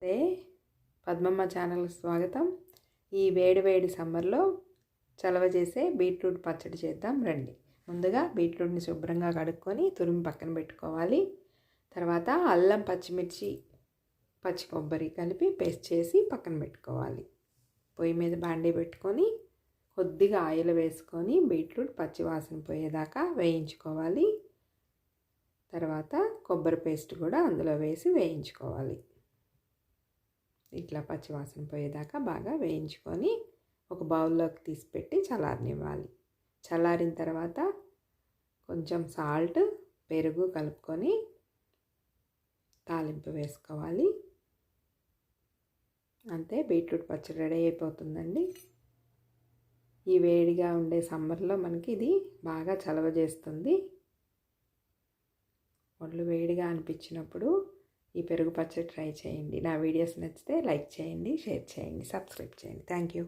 నమస్తే, పద్మమ్మ ఛానల్కి స్వాగతం. ఈ వేడి వేడి సమ్మర్లో చలవ చేసే బీట్రూట్ పచ్చడి చేద్దాం రండి. ముందుగా బీట్రూట్ని శుభ్రంగా కడుక్కొని తురిమి పక్కన పెట్టుకోవాలి. తర్వాత అల్లం, పచ్చిమిర్చి, పచ్చి కొబ్బరి కలిపి పేస్ట్ చేసి పక్కన పెట్టుకోవాలి. పొయ్యి మీద బాండీ పెట్టుకొని కొద్దిగా ఆయిల్ వేసుకొని బీట్రూట్ పచ్చి వాసన పోయేదాకా వేయించుకోవాలి. తర్వాత కొబ్బరి పేస్ట్ కూడా అందులో వేసి వేయించుకోవాలి. ఇట్లా పచ్చివాసన పోయేదాకా బాగా వేయించుకొని ఒక బౌల్లోకి తీసి పెట్టి చల్లారనివ్వాలి. చల్లారిన తర్వాత కొంచెం సాల్ట్, పెరుగు కలుపుకొని తాలింపు వేసుకోవాలి. అంతే, బీట్రూట్ పచ్చడి రెడీ అయిపోతుందండి. ఈ వేడిగా ఉండే సమ్మర్లో మనకి ఇది బాగా చలవ చేస్తుంది. ఒళ్ళు వేడిగా అనిపించినప్పుడు ఈ పెరుగు పచ్చడి ట్రై చేయండి. నా వీడియోస్ నచ్చితే లైక్ చేయండి, షేర్ చేయండి, సబ్స్క్రైబ్ చేయండి. Thank you.